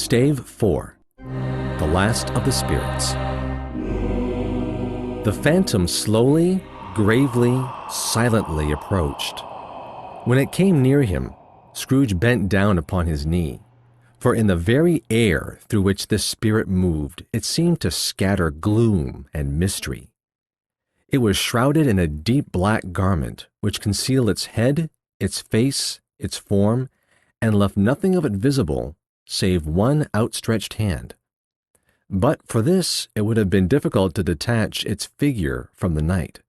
Stave 4. The Last of the Spirits. The phantom slowly, gravely, silently approached. When it came near him, Scrooge bent down upon his knee, for in the very air through which this spirit moved, it seemed to scatter gloom and mystery. It was shrouded in a deep black garment which concealed its head, its face, its form, and left nothing of it visible save one outstretched hand. But for this it would have been difficult to detach its figure from the night,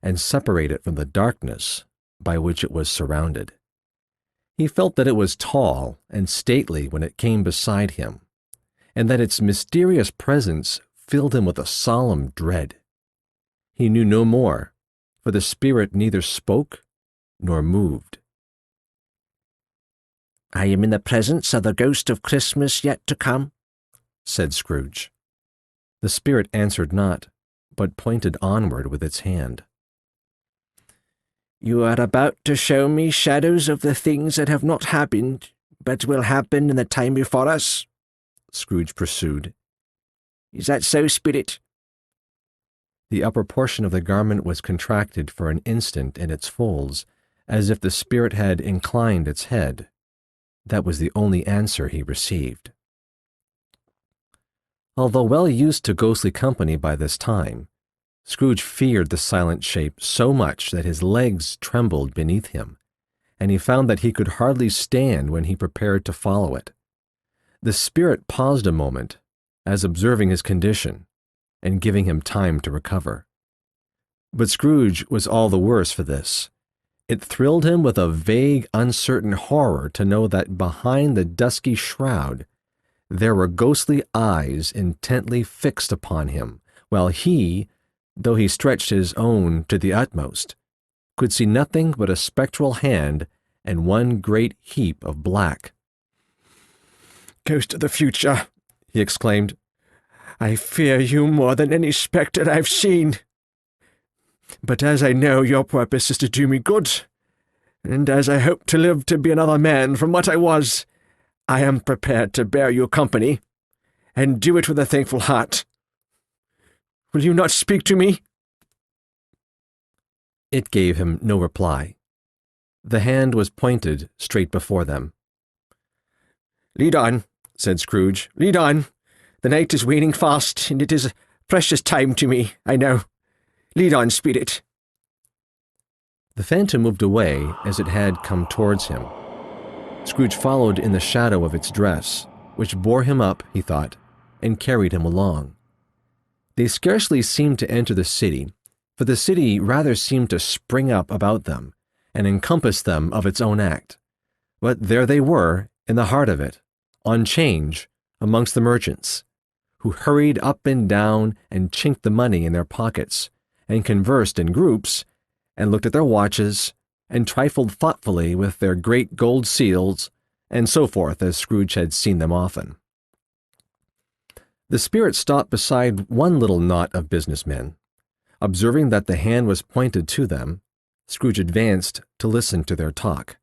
and separate it from the darkness by which it was surrounded. He felt that it was tall and stately when it came beside him, and that its mysterious presence filled him with a solemn dread. He knew no more, for the spirit neither spoke nor moved. "I am in the presence of the ghost of Christmas yet to come," said Scrooge. The spirit answered not, but pointed onward with its hand. "You are about to show me shadows of the things that have not happened, but will happen in the time before us," Scrooge pursued. "Is that so, spirit?" The upper portion of the garment was contracted for an instant in its folds, as if the spirit had inclined its head. That was the only answer he received. Although well used to ghostly company by this time, Scrooge feared the silent shape so much that his legs trembled beneath him, and he found that he could hardly stand when he prepared to follow it. The spirit paused a moment, as observing his condition, and giving him time to recover. But Scrooge was all the worse for this. It thrilled him with a vague, uncertain horror to know that behind the dusky shroud there were ghostly eyes intently fixed upon him, while he, though he stretched his own to the utmost, could see nothing but a spectral hand and one great heap of black. "Ghost of the future," he exclaimed, "I fear you more than any spectre I've seen. But as I know your purpose is to do me good, and as I hope to live to be another man from what I was, I am prepared to bear you company, and do it with a thankful heart. Will you not speak to me?" It gave him no reply. The hand was pointed straight before them. "Lead on," said Scrooge. "Lead on. The night is waning fast, and it is a precious time to me, I know. Lead on, spirit." The phantom moved away as it had come towards him. Scrooge followed in the shadow of its dress, which bore him up, he thought, and carried him along. They scarcely seemed to enter the city, for the city rather seemed to spring up about them and encompass them of its own act. But there they were, in the heart of it, on 'change, amongst the merchants, who hurried up and down and chinked the money in their pockets, and conversed in groups, and looked at their watches, and trifled thoughtfully with their great gold seals, and so forth, as Scrooge had seen them often. The spirit stopped beside one little knot of businessmen. Observing that the hand was pointed to them, Scrooge advanced to listen to their talk.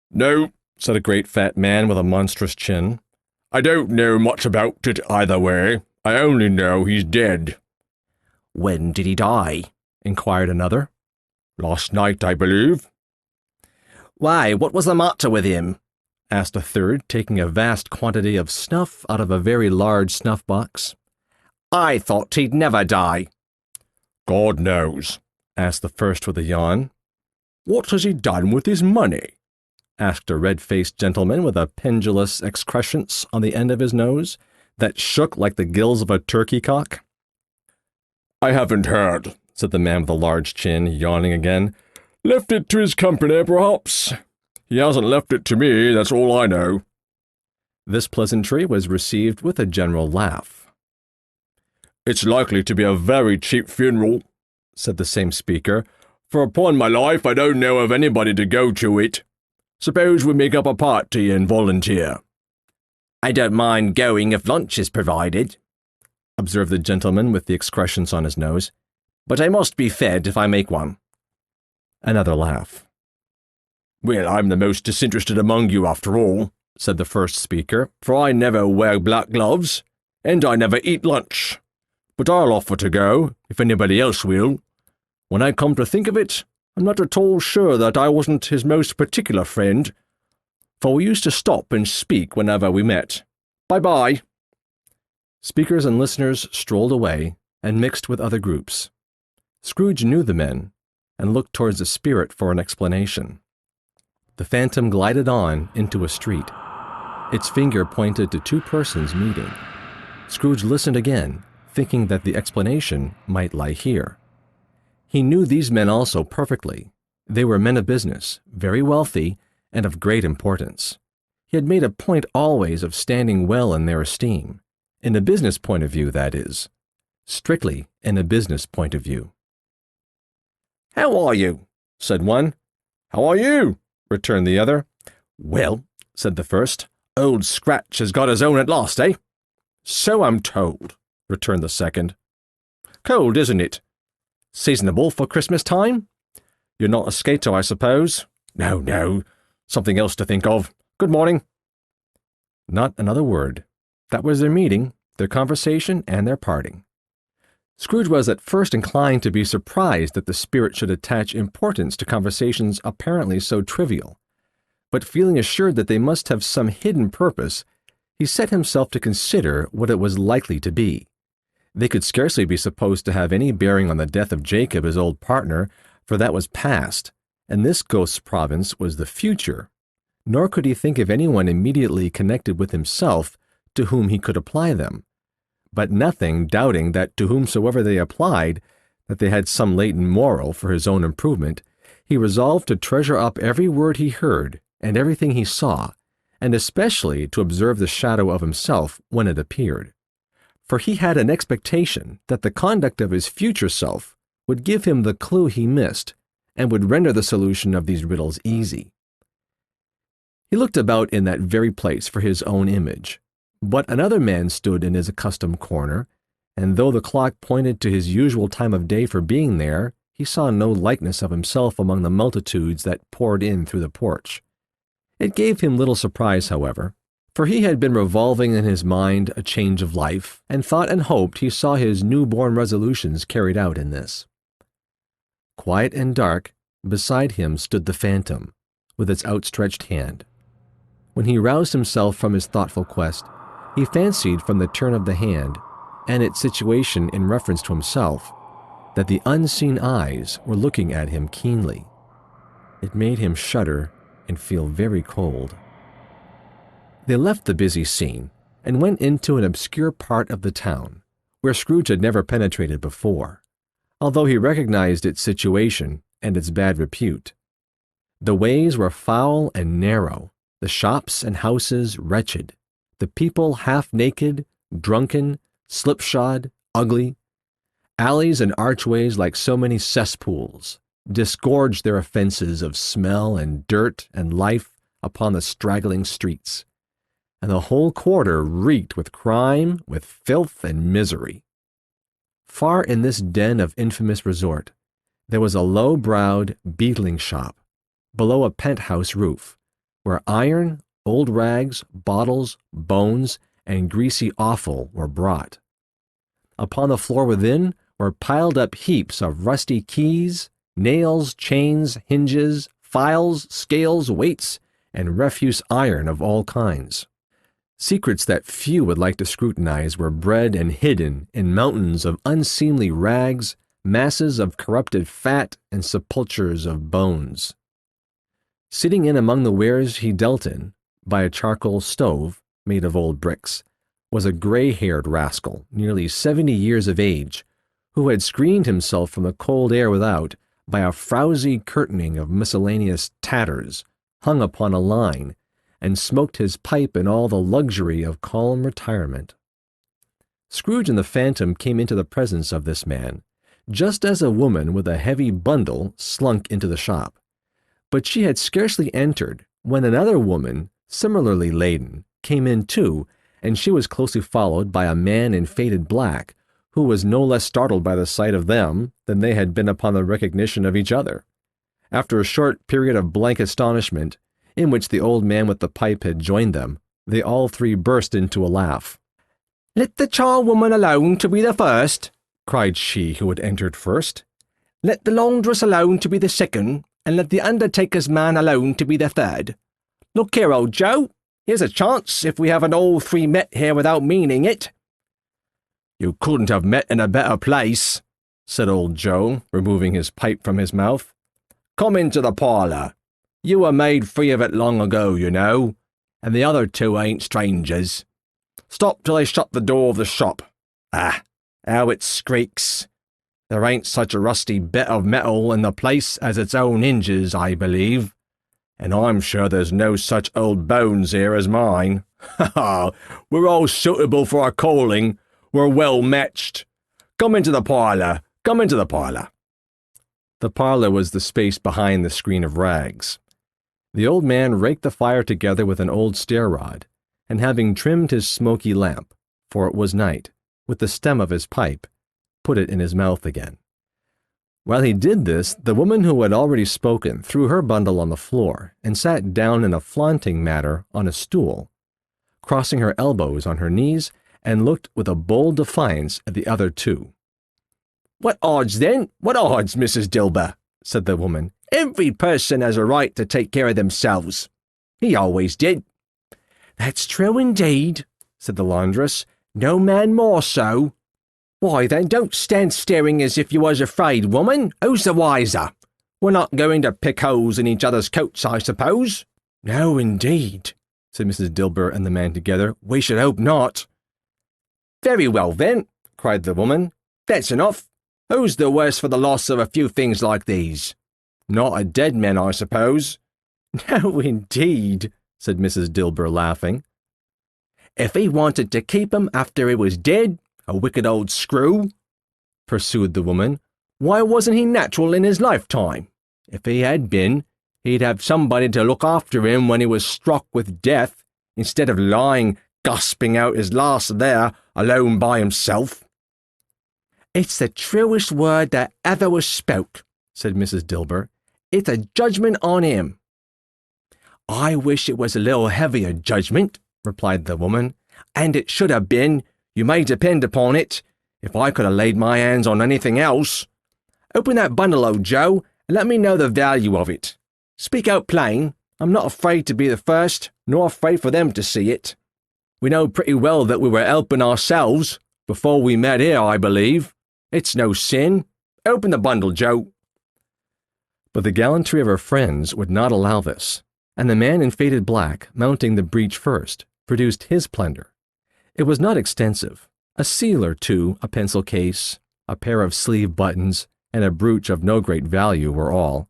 "No," said a great fat man with a monstrous chin. "I don't know much about it either way. I only know he's dead." "When did he die?" inquired another. "Last night, I believe." "Why, what was the matter with him?" asked a third, taking a vast quantity of snuff out of a very large snuff-box. "I thought he'd never die." "God knows," asked the first with a yawn. "What has he done with his money?" asked a red-faced gentleman with a pendulous excrescence on the end of his nose that shook like the gills of a turkey-cock. "I haven't heard," said the man with the large chin, yawning again. "Left it to his company, perhaps. He hasn't left it to me, that's all I know." This pleasantry was received with a general laugh. "It's likely to be a very cheap funeral," said the same speaker, "for upon my life I don't know of anybody to go to it. Suppose we make up a party and volunteer." "I don't mind going if lunch is provided," observed the gentleman with the excrescence on his nose. "But I must be fed if I make one." Another laugh. "Well, I'm the most disinterested among you after all," said the first speaker. "for I never wear black gloves, and I never eat lunch. But I'll offer to go, if anybody else will. When I come to think of it, I'm not at all sure that I wasn't his most particular friend, for we used to stop and speak whenever we met. Bye-bye." Speakers and listeners strolled away and mixed with other groups. Scrooge knew the men and looked towards the spirit for an explanation. The phantom glided on into a street. Its finger pointed to two persons meeting. Scrooge listened again, thinking that the explanation might lie here. He knew these men also perfectly. They were men of business, very wealthy, and of great importance. He had made a point always of standing well in their esteem, in a business point of view, that is. Strictly in a business point of view. "How are you?" said one. "How are you?" returned the other. "Well," said the first, "Old Scratch has got his own at last, eh?" "So I'm told," returned the second. "Cold, isn't it?" "Seasonable for Christmas time? "You're not a skater, I suppose?" No. Something else to think of. Good morning." Not another word. That was their meeting, their conversation, and their parting. Scrooge was at first inclined to be surprised that the spirit should attach importance to conversations apparently so trivial, but feeling assured that they must have some hidden purpose, he set himself to consider what it was likely to be. They could scarcely be supposed to have any bearing on the death of Jacob, his old partner, for that was past, and this ghost's province was the future, nor could he think of anyone immediately connected with himself to whom he could apply them. But nothing doubting that to whomsoever they applied, that they had some latent moral for his own improvement, he resolved to treasure up every word he heard and everything he saw, and especially to observe the shadow of himself when it appeared. For he had an expectation that the conduct of his future self would give him the clue he missed, and would render the solution of these riddles easy. He looked about in that very place for his own image, but another man stood in his accustomed corner, and though the clock pointed to his usual time of day for being there, he saw no likeness of himself among the multitudes that poured in through the porch. It gave him little surprise, however, for he had been revolving in his mind a change of life, and thought and hoped he saw his new-born resolutions carried out in this. Quiet and dark, beside him stood the phantom, with its outstretched hand. When he roused himself from his thoughtful quest, he fancied from the turn of the hand, and its situation in reference to himself, that the unseen eyes were looking at him keenly. It made him shudder and feel very cold. They left the busy scene and went into an obscure part of the town, where Scrooge had never penetrated before, although he recognized its situation and its bad repute. The ways were foul and narrow, the shops and houses wretched, the people half-naked, drunken, slipshod, ugly. Alleys and archways like so many cesspools disgorged their offenses of smell and dirt and life upon the straggling streets, and the whole quarter reeked with crime, with filth and misery. Far in this den of infamous resort, there was a low-browed beetling shop, below a penthouse roof, where iron, old rags, bottles, bones, and greasy offal were brought. Upon the floor within were piled up heaps of rusty keys, nails, chains, hinges, files, scales, weights, and refuse iron of all kinds. Secrets that few would like to scrutinize were bred and hidden in mountains of unseemly rags, masses of corrupted fat, and sepulchres of bones. Sitting in among the wares he dealt in, by a charcoal stove made of old bricks, was a gray-haired rascal, nearly 70 years of age, who had screened himself from the cold air without by a frowsy curtaining of miscellaneous tatters hung upon a line, and smoked his pipe in all the luxury of calm retirement. Scrooge and the phantom came into the presence of this man, just as a woman with a heavy bundle slunk into the shop. But she had scarcely entered when another woman, similarly laden, came in too, and she was closely followed by a man in faded black, who was no less startled by the sight of them than they had been upon the recognition of each other. After a short period of blank astonishment, in which the old man with the pipe had joined them, they all three burst into a laugh. "Let the charwoman alone to be the first," cried she who had entered first. "Let the laundress alone to be the second, and let the undertaker's man alone to be the third. Look here, old Joe, here's a chance if we haven't all three met here without meaning it." "You couldn't have met in a better place," said old Joe, removing his pipe from his mouth. "Come into the parlour. You were made free of it long ago, you know, and the other two ain't strangers. Stop till they shut the door of the shop. Ah, how it squeaks! There ain't such a rusty bit of metal in the place as its own hinges, I believe, and I'm sure there's no such old bones here as mine. Ha ha! We're all suitable for our calling. We're well matched. Come into the parlour. Come into the parlour." The parlour was the space behind the screen of rags. The old man raked the fire together with an old stair-rod, and having trimmed his smoky lamp, for it was night, with the stem of his pipe, put it in his mouth again. While he did this, the woman who had already spoken threw her bundle on the floor and sat down in a flaunting manner on a stool, crossing her elbows on her knees, and looked with a bold defiance at the other two. "What odds, then? What odds, Mrs. Dilber?" said the woman. "Every person has a right to take care of themselves. He always did." "That's true indeed," said the laundress. "No man more so." "Why, then, don't stand staring as if you was afraid, woman. Who's the wiser? We're not going to pick holes in each other's coats, I suppose?" "No, indeed," said Mrs. Dilber and the man together. "We should hope not." "Very well, then," cried the woman. "That's enough. Who's the worse for the loss of a few things like these? Not a dead man, I suppose?" "No, indeed," said Mrs. Dilber, laughing. "If he wanted to keep him after he was dead, a wicked old screw," pursued the woman, "why wasn't he natural in his lifetime? If he had been, he'd have somebody to look after him when he was struck with death, instead of lying gasping out his last there, alone by himself." "It's the truest word that ever was spoke," said Mrs. Dilber. "It's a judgment on him." "I wish it was a little heavier judgment," replied the woman, "and it should have been, you may depend upon it, if I could have laid my hands on anything else. Open that bundle, old Joe, and let me know the value of it. Speak out plain. I'm not afraid to be the first, nor afraid for them to see it. We know pretty well that we were helping ourselves before we met here, I believe. It's no sin. Open the bundle, Joe." But the gallantry of her friends would not allow this, and the man in faded black, mounting the breech first, produced his plunder. It was not extensive. A seal or two, a pencil case, a pair of sleeve buttons, and a brooch of no great value were all.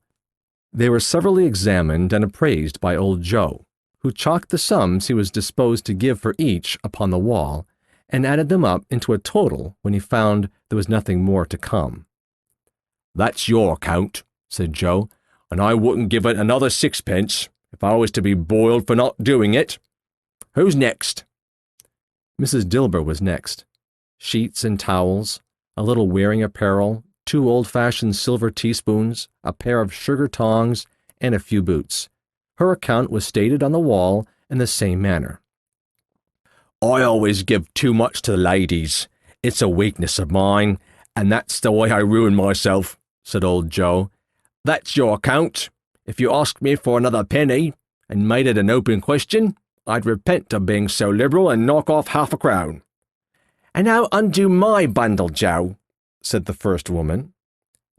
They were severally examined and appraised by old Joe, who chalked the sums he was disposed to give for each upon the wall, and added them up into a total when he found there was nothing more to come. "That's your account," said Joe, "and I wouldn't give it another sixpence if I was to be boiled for not doing it. Who's next?" Mrs. Dilber was next. Sheets and towels, a little wearing apparel, 2 old-fashioned silver teaspoons, a pair of sugar tongs, and a few boots. Her account was stated on the wall in the same manner. "I always give too much to the ladies. It's a weakness of mine, and that's the way I ruin myself," said old Joe. "That's your account. If you asked me for another penny, and made it an open question, I'd repent of being so liberal and knock off half a crown." "And now undo my bundle, Joe," said the first woman.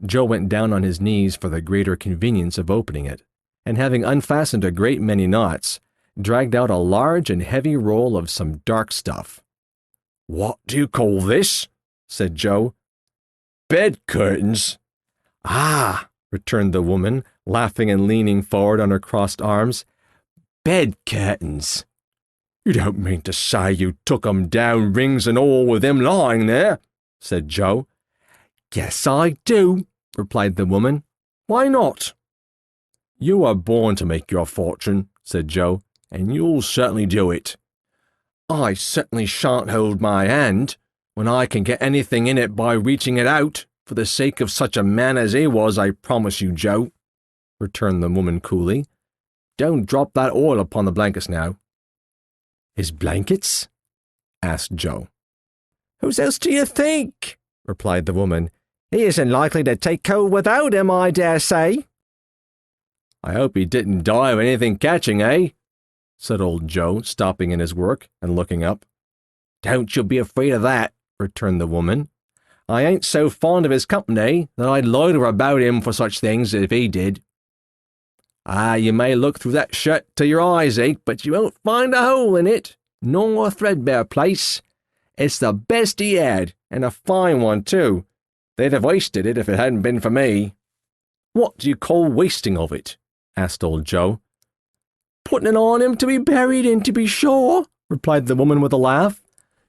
Joe went down on his knees for the greater convenience of opening it, and having unfastened a great many knots, dragged out a large and heavy roll of some dark stuff. "What do you call this?" said Joe. "Bed curtains." "Ah," returned the woman, laughing and leaning forward on her crossed arms. "Bed curtains." "You don't mean to say you took 'em down, rings and all, with them lying there?" said Joe. "Yes, I do," replied the woman. "Why not?" "You were born to make your fortune," said Joe, "and you'll certainly do it." "I certainly shan't hold my hand, when I can get anything in it by reaching it out, for the sake of such a man as he was, I promise you, Joe," returned the woman coolly. Don't drop that oil upon the blankets now." "His blankets?" asked Joe. "Whose else do you think?" replied the woman. "He isn't likely to take cold without him, I dare say." "I hope he didn't die of anything catching, eh?" said old Joe, stopping in his work and looking up. "Don't you be afraid of that," returned the woman. "I ain't so fond of his company that I'd loiter about him for such things if he did. Ah, you may look through that shirt till your eyes ache, but you won't find a hole in it, nor a threadbare place. It's the best he had, and a fine one, too. They'd have wasted it if it hadn't been for me." "What do you call wasting of it?" asked old Joe. "Putting it on him to be buried in, to be sure," replied the woman with a laugh.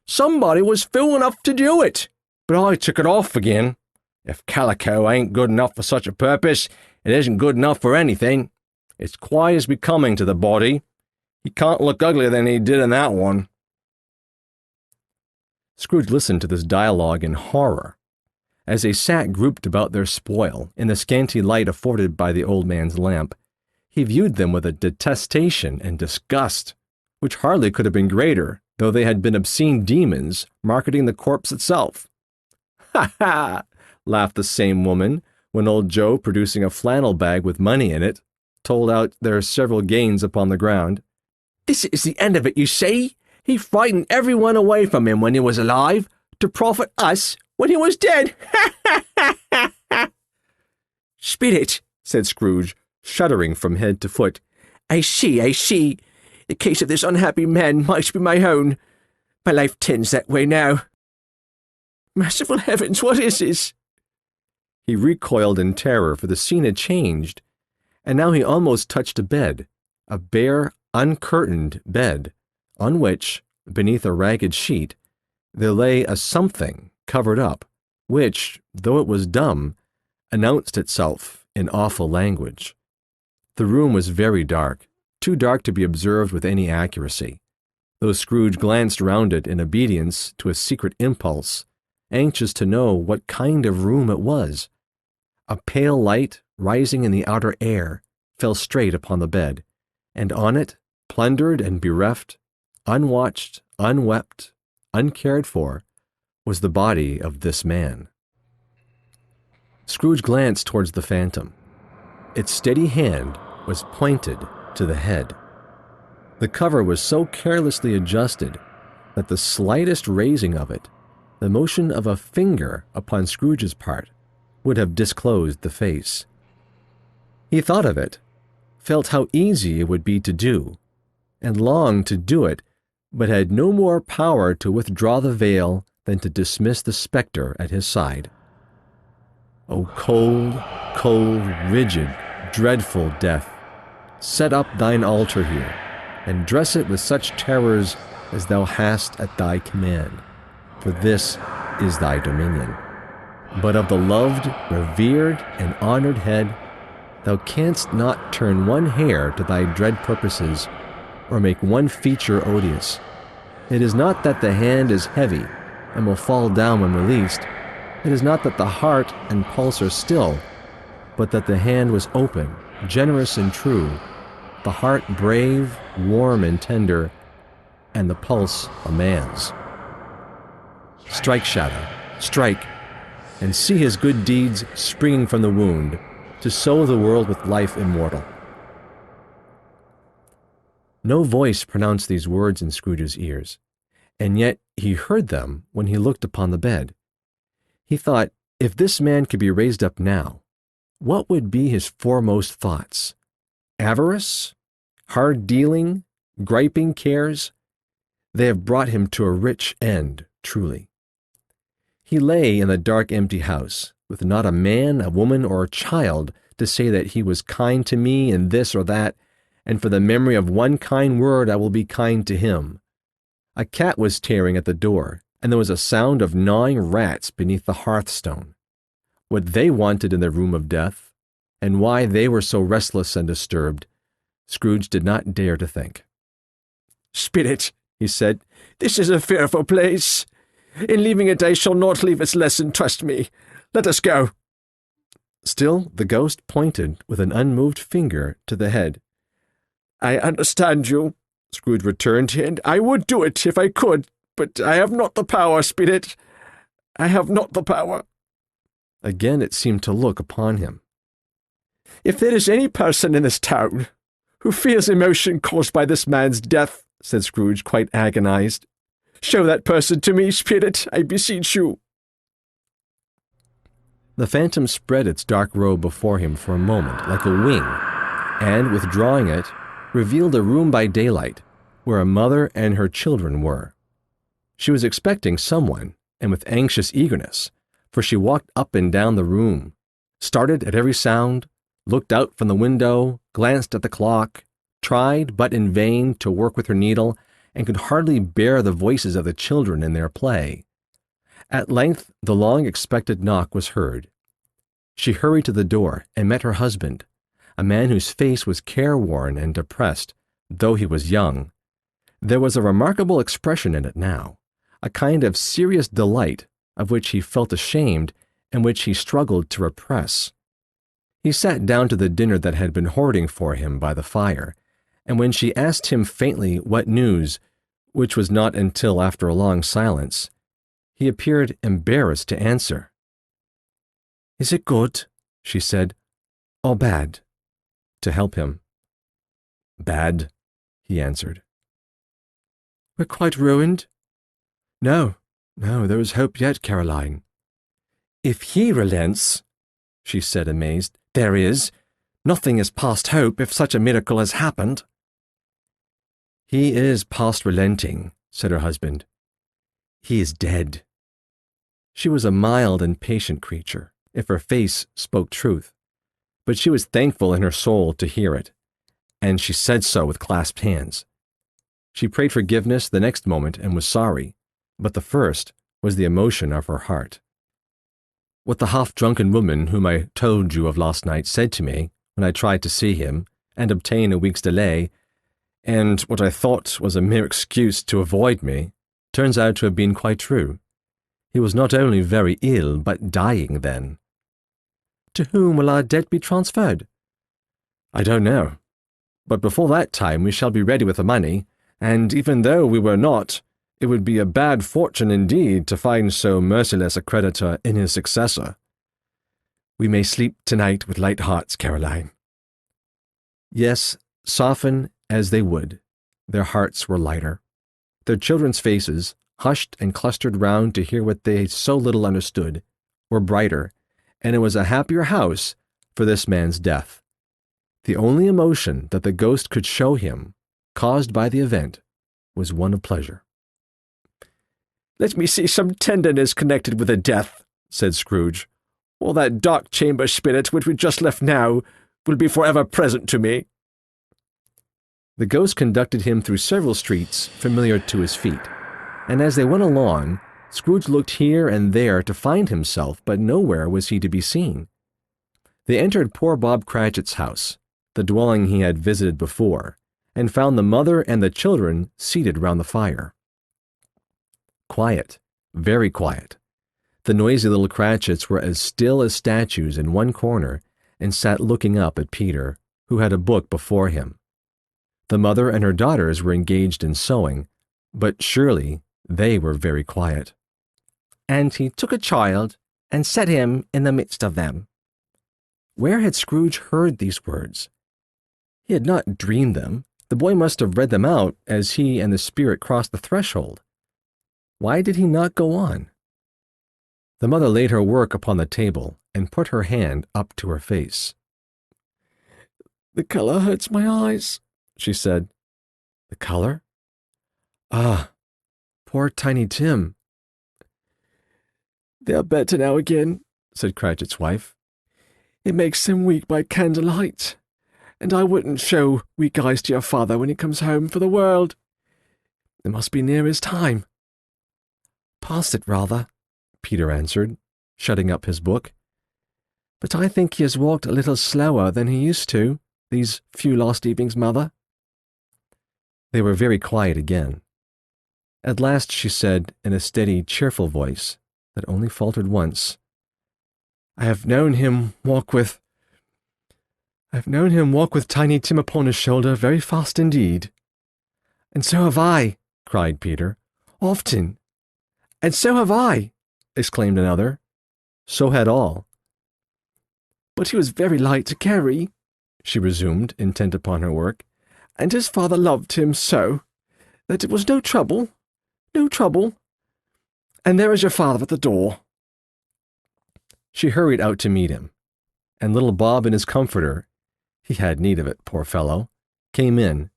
"Somebody was fool enough to do it, but I took it off again. If calico ain't good enough for such a purpose, it isn't good enough for anything. It's quite as becoming to the body. He can't look uglier than he did in that one." Scrooge listened to this dialogue in horror. As they sat grouped about their spoil, in the scanty light afforded by the old man's lamp, he viewed them with a detestation and disgust, which hardly could have been greater, though they had been obscene demons marketing the corpse itself. "Ha ha!" laughed the same woman, when old Joe, producing a flannel bag with money in it, told out their several gains upon the ground. "This is the end of it, you see. He frightened everyone away from him when he was alive, to profit us when he was dead. Ha ha ha ha ha!" "Spirit," said Scrooge, shuddering from head to foot. I see. The case of this unhappy man might be my own. My life tends that way now. Merciful heavens, what is this?" He recoiled in terror, for the scene had changed, and now he almost touched a bed, a bare, uncurtained bed, on which, beneath a ragged sheet, there lay a something covered up, which, though it was dumb, announced itself in awful language. The room was very dark, too dark to be observed with any accuracy, though Scrooge glanced round it in obedience to a secret impulse, anxious to know what kind of room it was. A pale light, rising in the outer air, fell straight upon the bed, and on it, plundered and bereft, unwatched, unwept, uncared for, was the body of this man. Scrooge glanced towards the phantom. Its steady hand was pointed to the head. The cover was so carelessly adjusted that the slightest raising of it, the motion of a finger upon Scrooge's part, would have disclosed the face. He thought of it, felt how easy it would be to do, and longed to do it, but had no more power to withdraw the veil than to dismiss the spectre at his side. O cold, cold, rigid, dreadful death, set up thine altar here, and dress it with such terrors as thou hast at thy command, for this is thy dominion. But of the loved, revered, and honored head, thou canst not turn one hair to thy dread purposes, or make one feature odious. It is not that the hand is heavy, and will fall down when released. It is not that the heart and pulse are still, but that the hand was open, generous and true, the heart brave, warm and tender, and the pulse a man's. Strike, Shadow, strike, and see his good deeds springing from the wound, to sow the world with life immortal. No voice pronounced these words in Scrooge's ears, and yet he heard them when he looked upon the bed. He thought, if this man could be raised up now, what would be his foremost thoughts? Avarice? Hard dealing? Griping cares? They have brought him to a rich end, truly. He lay in the dark, empty house, with not a man, a woman, or a child to say that he was kind to me in this or that, and for the memory of one kind word I will be kind to him. A cat was tearing at the door, and there was a sound of gnawing rats beneath the hearthstone. What they wanted in the room of death, and why they were so restless and disturbed, Scrooge did not dare to think. "Spirit," he said, "this is a fearful place. In leaving it I shall not leave its lesson, trust me. Let us go." Still the ghost pointed with an unmoved finger to the head. I understand you, Scrooge returned, and I would do it if I could, but I have not the power, Spirit. I have not the power. Again it seemed to look upon him. If there is any person in this town who feels emotion caused by this man's death, said Scrooge, quite agonized, show that person to me, Spirit, I beseech you. The phantom spread its dark robe before him for a moment like a wing, and, withdrawing it, revealed a room by daylight, where a mother and her children were. She was expecting someone, and with anxious eagerness, for she walked up and down the room, started at every sound, looked out from the window, glanced at the clock, tried, but in vain, to work with her needle, and could hardly bear the voices of the children in their play. At length the long-expected knock was heard. She hurried to the door and met her husband, a man whose face was careworn and depressed, though he was young. There was a remarkable expression in it now, a kind of serious delight of which he felt ashamed and which he struggled to repress. He sat down to the dinner that had been hoarding for him by the fire, and when she asked him faintly what news, which was not until after a long silence, he appeared embarrassed to answer. "Is it good," she said, "or bad?" to help him. "Bad," he answered. "We're quite ruined?" No, there is hope yet, Caroline." "If he relents," she said, amazed, "there is. Nothing is past hope if such a miracle has happened." "He is past relenting," said her husband. "He is dead." She was a mild and patient creature, if her face spoke truth, but she was thankful in her soul to hear it, and she said so with clasped hands. She prayed forgiveness the next moment and was sorry, but the first was the emotion of her heart. "What the half-drunken woman whom I told you of last night said to me when I tried to see him and obtain a week's delay, and what I thought was a mere excuse to avoid me, turns out to have been quite true. He was not only very ill, but dying then." "To whom will our debt be transferred?" "I don't know. But before that time we shall be ready with the money, and even though we were not, it would be a bad fortune indeed to find so merciless a creditor in his successor. We may sleep tonight with light hearts, Caroline." Yes, soften as they would, their hearts were lighter. Their children's faces, hushed and clustered round to hear what they so little understood, were brighter, and it was a happier house for this man's death. The only emotion that the ghost could show him, caused by the event, was one of pleasure. "Let me see some tenderness connected with the death," said Scrooge. "All that dark chamber spirit which we just left now will be forever present to me." The ghost conducted him through several streets familiar to his feet, and as they went along, Scrooge looked here and there to find himself, but nowhere was he to be seen. They entered poor Bob Cratchit's house, the dwelling he had visited before, and found the mother and the children seated round the fire. Quiet, very quiet. The noisy little Cratchits were as still as statues in one corner and sat looking up at Peter, who had a book before him. The mother and her daughters were engaged in sewing, but surely they were very quiet. "And he took a child and set him in the midst of them." Where had Scrooge heard these words? He had not dreamed them. The boy must have read them out as he and the spirit crossed the threshold. Why did he not go on? The mother laid her work upon the table and put her hand up to her face. "The color hurts my eyes," she said. "The color? Ah, poor Tiny Tim." "They are better now again," said Cratchit's wife. "It makes them weak by candlelight, and I wouldn't show weak eyes to your father when he comes home for the world. It must be near his time." "Past it, rather," Peter answered, shutting up his book. "But I think he has walked a little slower than he used to, these few last evenings, Mother." They were very quiet again. At last she said, in a steady, cheerful voice that only faltered once, "I have known him walk with I've known him walk with Tiny Tim upon his shoulder very fast indeed. And so have I, cried Peter. Often. And so have I, exclaimed another. So had all. But he was very light to carry, she resumed, intent upon her work, and his father loved him so that it was no trouble. And there is your father at the door. She hurried out to meet him, and little Bob and his comforter, he had need of it, poor fellow, came in.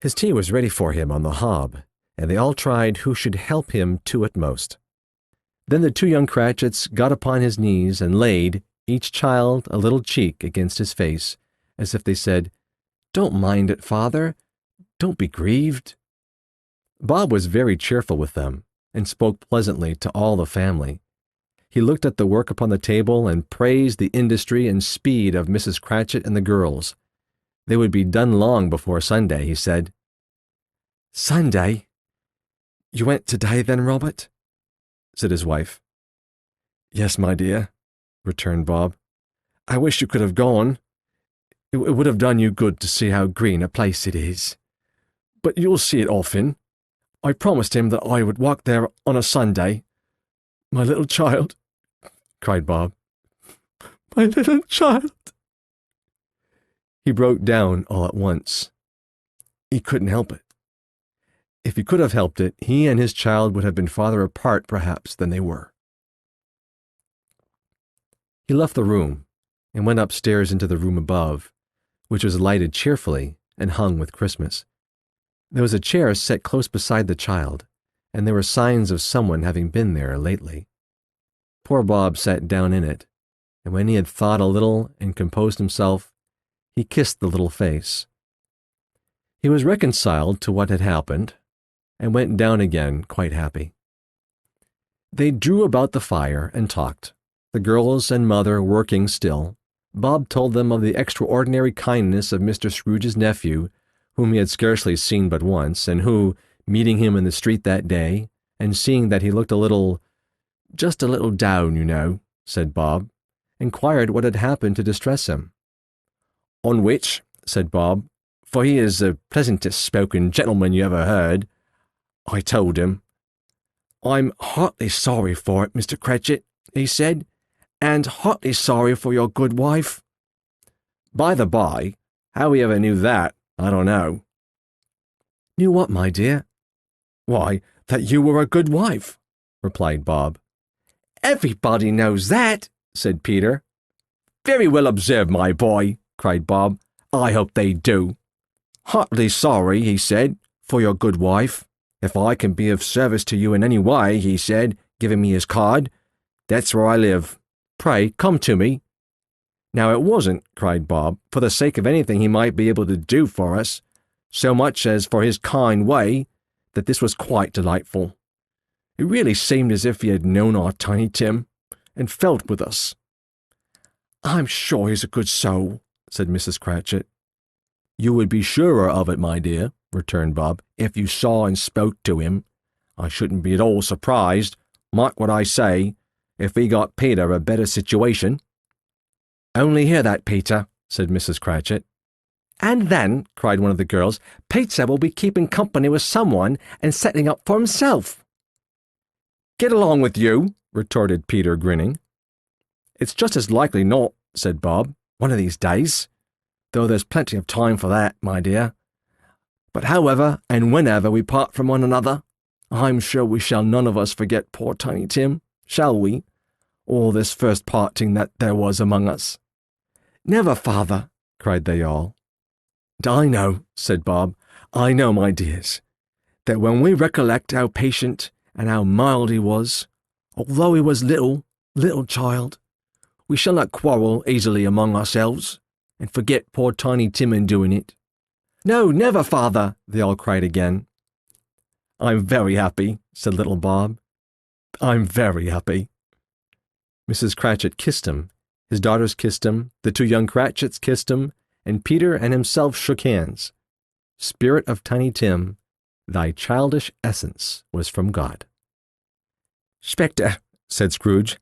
His tea was ready for him on the hob, and they all tried who should help him to it most. Then the two young Cratchits got upon his knees and laid, each child, a little cheek against his face, as if they said, "Don't mind it, father. Don't be grieved." Bob was very cheerful with them, and spoke pleasantly to all the family. He looked at the work upon the table and praised the industry and speed of Mrs. Cratchit and the girls. They would be done long before Sunday, he said. Sunday? You went today then, Robert? Said his wife. Yes, my dear, returned Bob. I wish you could have gone. It would have done you good to see how green a place it is. But you'll see it often. I promised him that I would walk there on a Sunday. My little child, cried Bob. My little child. He broke down all at once. He couldn't help it. If he could have helped it, he and his child would have been farther apart, perhaps, than they were. He left the room and went upstairs into the room above, which was lighted cheerfully and hung with Christmas. There was a chair set close beside the child, and there were signs of someone having been there lately. Poor Bob sat down in it, and when he had thought a little and composed himself, he kissed the little face. He was reconciled to what had happened, and went down again quite happy. They drew about the fire and talked, the girls and mother working still. Bob told them of the extraordinary kindness of Mr. Scrooge's nephew, whom he had scarcely seen but once, and who, meeting him in the street that day, and seeing that he looked just a little down, you know, said Bob, inquired what had happened to distress him. On which, said Bob, for he is the pleasantest spoken gentleman you ever heard, I told him. I'm heartily sorry for it, Mr. Cratchit, he said, and heartily sorry for your good wife. By the by, how he ever knew that, I don't know. Knew what, my dear? Why, that you were a good wife, replied Bob. Everybody knows that, said Peter. Very well observed, my boy, cried Bob. I hope they do. Heartily sorry, he said, for your good wife. If I can be of service to you in any way, he said, giving me his card. That's where I live. Pray, come to me. Now it wasn't, cried Bob, for the sake of anything he might be able to do for us, so much as for his kind way, that this was quite delightful. It really seemed as if he had known our Tiny Tim, and felt with us. I'm sure he's a good soul, said Mrs. Cratchit. You would be surer of it, my dear, returned Bob, if you saw and spoke to him. I shouldn't be at all surprised, mark what I say, if he got Peter a better situation. Only hear that, Peter, said Mrs. Cratchit. And then, cried one of the girls, Peter will be keeping company with someone and setting up for himself. Get along with you, retorted Peter, grinning. It's just as likely not, said Bob, one of these days, though there's plenty of time for that, my dear. But however and whenever we part from one another, I'm sure we shall none of us forget poor Tiny Tim, shall we? Or this first parting that there was among us. Never, father, cried they all. And I know, said Bob, I know, my dears, that when we recollect how patient and how mild he was, although he was little child, we shall not quarrel easily among ourselves, and forget poor Tiny Tim in doing it. No, never, father, they all cried again. I'm very happy, said little Bob. I'm very happy. Mrs. Cratchit kissed him, his daughters kissed him, the two young Cratchits kissed him, and Peter and himself shook hands. Spirit of Tiny Tim, thy childish essence was from God. Spectre, said Scrooge,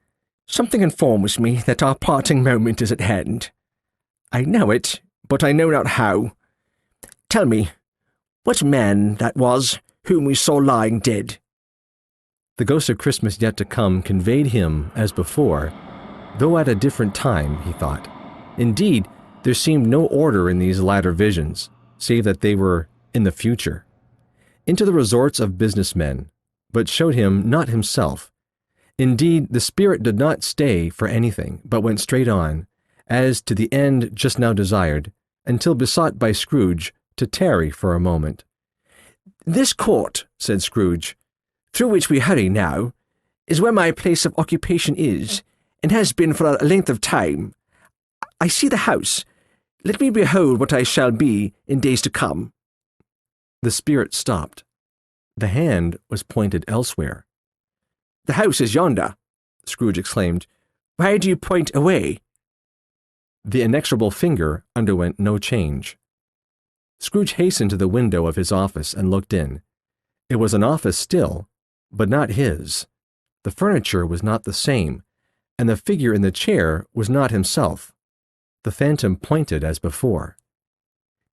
something informs me that our parting moment is at hand. I know it, but I know not how. Tell me, what man that was whom we saw lying dead?" The ghost of Christmas yet to come conveyed him as before, though at a different time, he thought. Indeed, there seemed no order in these latter visions, save that they were in the future, into the resorts of businessmen, but showed him not himself. Indeed, the spirit did not stay for anything, but went straight on, as to the end just now desired, until besought by Scrooge to tarry for a moment. "This court," said Scrooge, "through which we hurry now, is where my place of occupation is, and has been for a length of time. I see the house. Let me behold what I shall be in days to come." The spirit stopped. The hand was pointed elsewhere. "The house is yonder," Scrooge exclaimed. "Why do you point away?" The inexorable finger underwent no change. Scrooge hastened to the window of his office and looked in. It was an office still, but not his. The furniture was not the same, and the figure in the chair was not himself. The phantom pointed as before.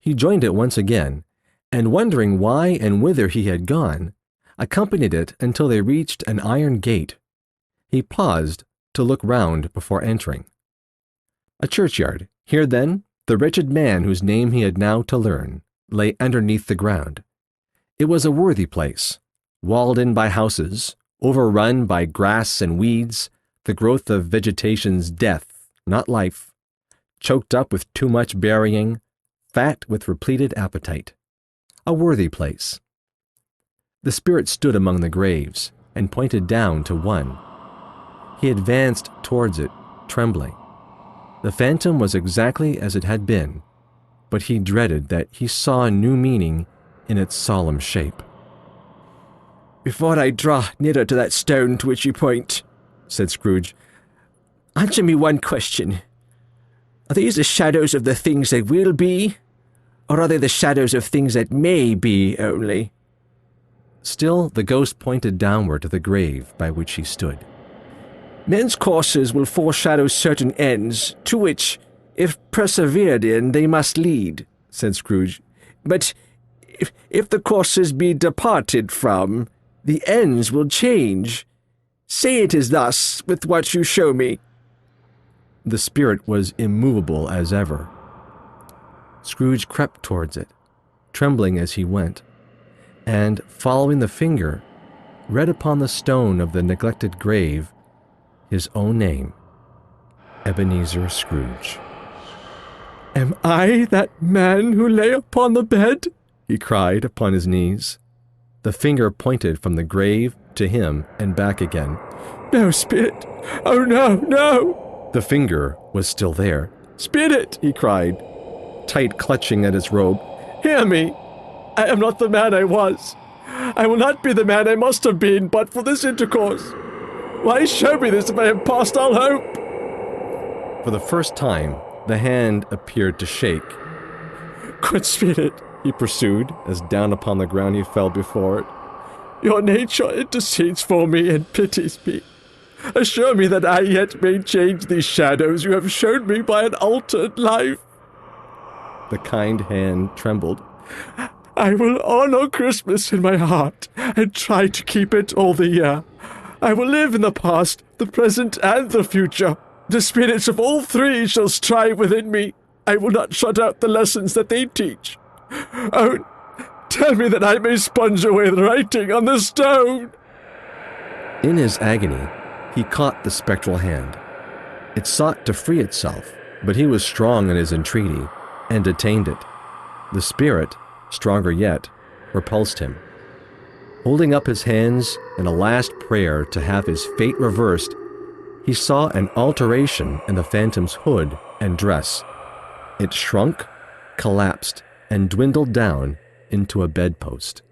He joined it once again, and wondering why and whither he had gone, accompanied it until they reached an iron gate. He paused to look round before entering. A churchyard. Here, then, the wretched man whose name he had now to learn lay underneath the ground. It was a worthy place, walled in by houses, overrun by grass and weeds, the growth of vegetation's death, not life, choked up with too much burying, fat with repleted appetite. A worthy place. The spirit stood among the graves and pointed down to one. He advanced towards it, trembling. The phantom was exactly as it had been, but he dreaded that he saw a new meaning in its solemn shape. "Before I draw nearer to that stone to which you point," said Scrooge, "answer me one question. Are these the shadows of the things that will be, or are they the shadows of things that may be only?" Still the ghost pointed downward to the grave by which he stood. "Men's courses will foreshadow certain ends, to which, if persevered in, they must lead," said Scrooge. "But if the courses be departed from, the ends will change. Say it is thus with what you show me." The spirit was immovable as ever. Scrooge crept towards it, trembling as he went, and, following the finger, read upon the stone of the neglected grave his own name, Ebenezer Scrooge. "Am I that man who lay upon the bed?" he cried upon his knees. The finger pointed from the grave to him and back again. "No, spirit! Oh, no, no!" The finger was still there. "Spirit!" he cried, tight clutching at his robe. "Hear me! I am not the man I was. I will not be the man I must have been but for this intercourse. Why show me this if I have past all hope?" For the first time, the hand appeared to shake. "Good spirit," he pursued, as down upon the ground he fell before it, "your nature intercedes for me and pities me. Assure me that I yet may change these shadows you have shown me by an altered life." The kind hand trembled. "I will honor Christmas in my heart and try to keep it all the year. I will live in the past, the present, and the future. The spirits of all three shall strive within me. I will not shut out the lessons that they teach. Oh, tell me that I may sponge away the writing on the stone." In his agony, he caught the spectral hand. It sought to free itself, but he was strong in his entreaty, and detained it. The spirit, stronger yet, repulsed him. Holding up his hands in a last prayer to have his fate reversed, he saw an alteration in the phantom's hood and dress. It shrunk, collapsed, and dwindled down into a bedpost.